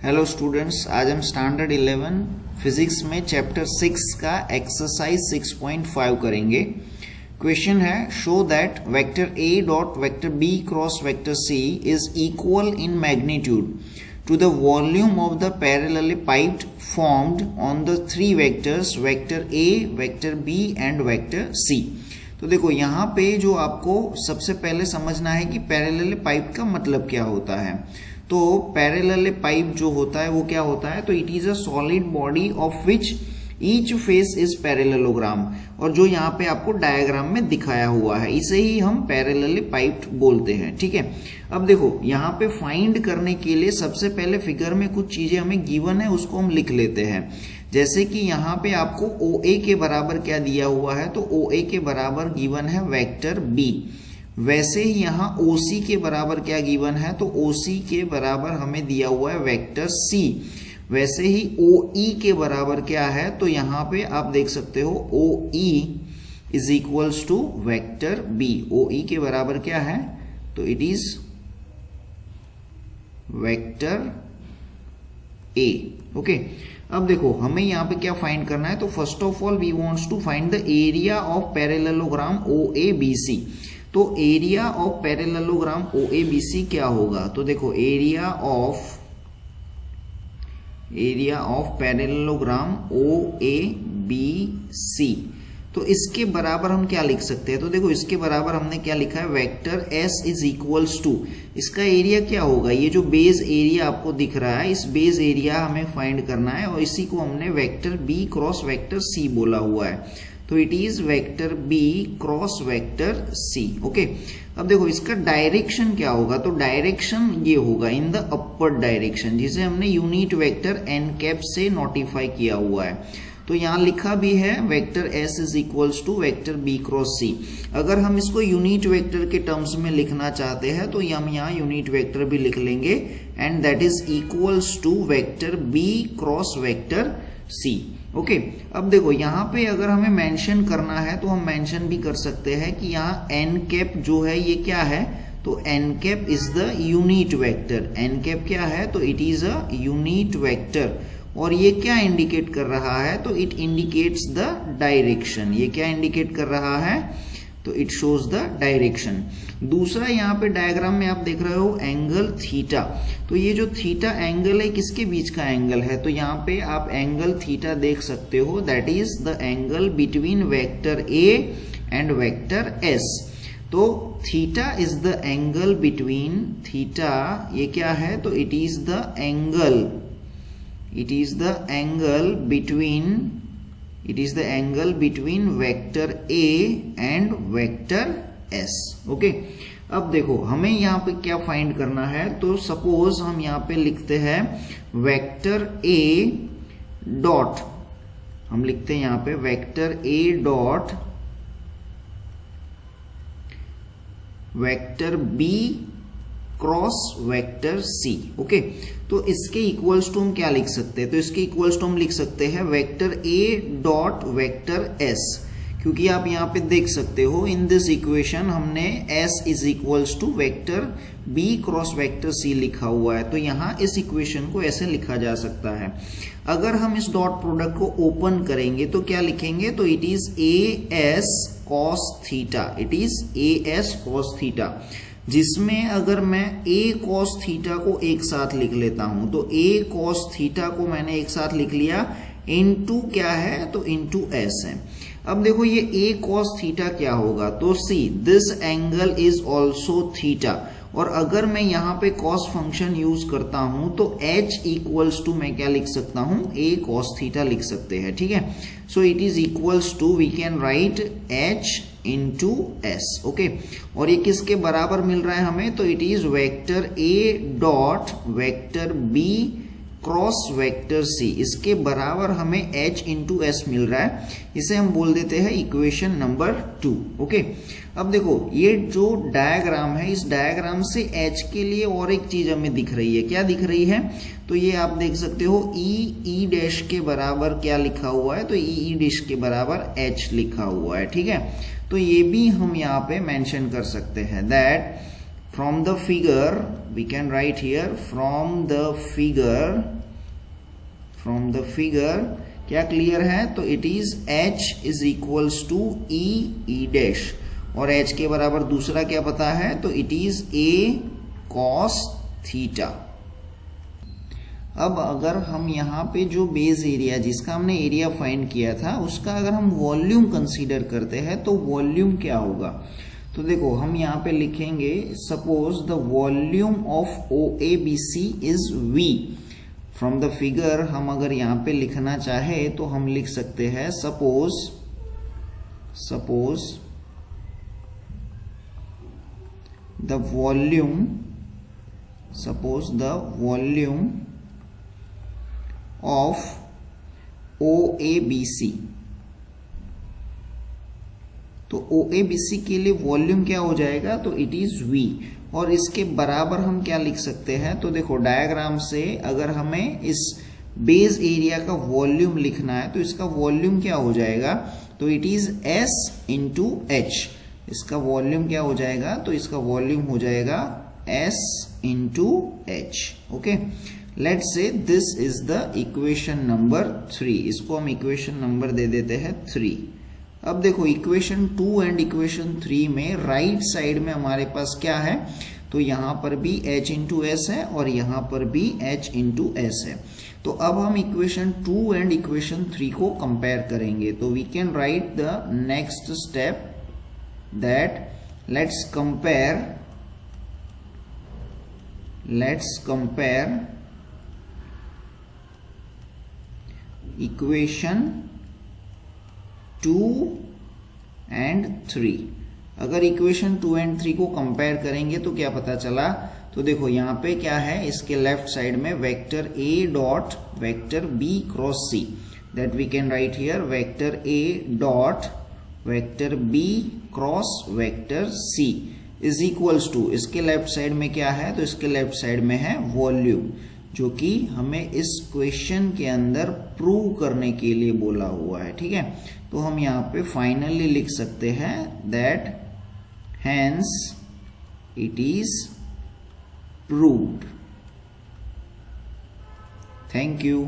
Hello students, आज हम standard 11 physics में चैप्टर 6 का एक्सरसाइज 6.5 करेंगे। क्वेश्चन है, show that vector a dot vector b cross vector c is equal in magnitude to the volume of the parallelly piped formed on the three vectors vector a, vector b and vector c। तो देखो यहाँ पे जो आपको सबसे पहले समझना है कि पैरेलल पाइप का मतलब क्या होता है। तो पैरेलल पाइप जो होता है वो क्या होता है, तो it is a solid body of which each face is parallelogram, और जो यहाँ पे आपको डायग्राम में दिखाया हुआ है इसे ही हम पैरेलल पाइप बोलते हैं। ठीक है, अब देखो यहाँ पे फाइंड करने के लिए सबसे पहले फिगर में कुछ चीजें हमें गिवन है उसको हम लिख लेते हैं। जैसे कि यहाँ पे आपको OA के बराबर क्या दिया हुआ है, तो OA के बराबर गिवन है वेक्टर B। वैसे ही यहाँ OC के बराबर क्या गिवन है, तो OC के बराबर हमें दिया हुआ है वेक्टर C। वैसे ही OE के बराबर क्या है, तो यहाँ पे आप देख सकते हो OE is equals to vector B। OE के बराबर क्या है, तो it is vector A। Okay, अब देखो हमें यहाँ पे क्या फाइंड करना है, तो first of all we wants to find the area of parallelogram OABC। तो एरिया ऑफ पैरेललोग्राम OABC क्या होगा, तो देखो एरिया ऑफ पैरेललोग्राम OABC, तो इसके बराबर हम क्या लिख सकते हैं, तो देखो इसके बराबर हमने क्या लिखा है, vector S is equals to, इसका एरिया क्या होगा, ये जो बेस एरिया आपको दिख रहा है इस बेस एरिया हमें फाइंड करना है, और इसी को हमने vector B cross vector C बोला हुआ है। तो it is vector B cross vector C। Okay, अब देखो इसका डायरेक्शन क्या होगा, तो डायरेक्शन ये होगा इन द अपर डायरेक्शन, जिसे हमने यूनिट वेक्टर n कैप से नोटिफाई किया हुआ है। तो यहाँ लिखा भी है vector S is equals to vector B cross C। अगर हम इसको यूनिट वेक्टर के टर्म्स में लिखना चाहते हैं तो हम यहाँ यूनिट वेक्टर भी लिख लेंगे, and that is equals to vector B cross vector C। Okay, अब देखो यहाँ पे अगर हमें मेंशन करना है तो हम मेंशन भी कर सकते हैं कि यहाँ n कैप जो है ये क्या है, तो n cap is the unit vector. n cap क्या है, तो it is a unit vector, और ये क्या इंडिकेट कर रहा है, तो इट इंडिकेट्स द डायरेक्शन। ये क्या इंडिकेट कर रहा है, तो इट शोज द डायरेक्शन। दूसरा यहाँ पे डायग्राम में आप देख रहे हो एंगल थीटा, तो ये जो थीटा एंगल है किसके बीच का एंगल है, तो यहाँ पे आप एंगल थीटा देख सकते हो, that is the angle between vector A and vector S। तो theta is the angle between, theta ये क्या है, तो it is the angle between vector A and vector S। Okay, अब देखो हमें यहाँ पे क्या फाइंड करना है, तो सपोज हम यहाँ पे लिखते हैं वेक्टर A डॉट, हम लिखते हैं यहाँ पे vector A dot vector B cross vector C। Okay, तो इसके इक्वल्स टू हम क्या लिख सकते हैं, तो इसके इक्वल्स टू हम लिख सकते हैं vector A dot vector S, क्योंकि आप यहाँ पे देख सकते हो इन दिस इक्वेशन हमने S is equals to vector B cross vector C लिखा हुआ है, तो यहाँ इस इक्वेशन को ऐसे लिखा जा सकता है। अगर हम इस डॉट प्रोडक्ट को ओपन करेंगे तो क्या लिखेंगे, तो it is AS cos theta, it is AS cos theta, जिसमें अगर मैं A cos थीटा को एक साथ लिख लेता हूं, तो A cos थीटा को मैंने एक साथ लिख लिया, इनटू क्या है, तो इनटू S है। अब देखो ये A cos थीटा क्या होगा, तो see this angle is also theta, और अगर मैं यहाँ पे cos फंक्शन यूज करता हूं तो H इक्वल्स टू मैं क्या लिख सकता हूं, A cos थीटा लिख सकते हैं। ठीक है, so it is equals to we can write H into S। Okay, और ये किसके बराबर मिल रहा है हमें, तो it is vector A dot vector B cross vector C, इसके बराबर हमें H इंटू S मिल रहा है, इसे हम बोल देते हैं इक्वेशन नंबर 2। ओके, अब देखो ये जो डायग्राम है इस डायग्राम से H के लिए और एक चीज हमें दिख रही है, क्या दिख रही है, तो ये आप देख सकते हो E डैश के बराबर क्या लिखा हुआ है, तो E डैश के बराबर H लिखा हुआ है। ठीक है, तो ये भी हम यहाँ पे मेंशन कर सकते हैं that from the figure we can write here from the figure क्या क्लियर है? तो it is h is equals to e dash, और h के बराबर दूसरा क्या पता है? तो it is a cos theta. अब अगर हम यहाँ पे जो बेस एरिया जिसका हमने एरिया फाइंड किया था उसका अगर हम वॉल्यूम कंसीडर करते हैं तो वॉल्यूम क्या होगा? तो देखो हम यहाँ पे लिखेंगे suppose the volume of OABC is V। From the figure हम अगर यहाँ पे लिखना चाहे तो हम लिख सकते हैं suppose the volume of OABC। तो OABC के लिए वॉल्यूम क्या हो जाएगा? तो इट इज V, और इसके बराबर हम क्या लिख सकते हैं? तो देखो डायग्राम से अगर हमें इस बेस एरिया का वॉल्यूम लिखना है तो इसका वॉल्यूम क्या हो जाएगा? तो it is S into H। इसका वॉल्यूम क्या हो जाएगा? तो इसका वॉल्यूम हो जाएगा S into H। Okay, let's say this is the equation number 3। इसको हम इक्वेशन नंबर दे देते हैं 3। अब देखो इक्वेशन 2 एंड इक्वेशन 3 में राइट साइड में हमारे पास क्या है? तो यहां पर भी h इंटू एस है और यहां पर भी h इंटू एस है। तो अब हम इक्वेशन 2 एंड इक्वेशन 3 को कंपेयर करेंगे। तो we can write the next step that let's compare equation 2 and 3। अगर इक्वेशन 2 एंड 3 को कंपेयर करेंगे तो क्या पता चला? तो देखो यहाँ पे क्या है, इसके लेफ्ट साइड में vector A dot vector B cross C, that we can write here vector A dot vector B cross vector C is equals to, इसके लेफ्ट साइड में क्या है? तो इसके लेफ्ट साइड में है वॉल्यूम, जो कि हमें इस क्वेश्चन के अंदर प्रूव करने के लिए बोला हुआ है। ठीक है, तो हम यहाँ पे फाइनली लिख सकते हैं that hence it is proved. Thank you.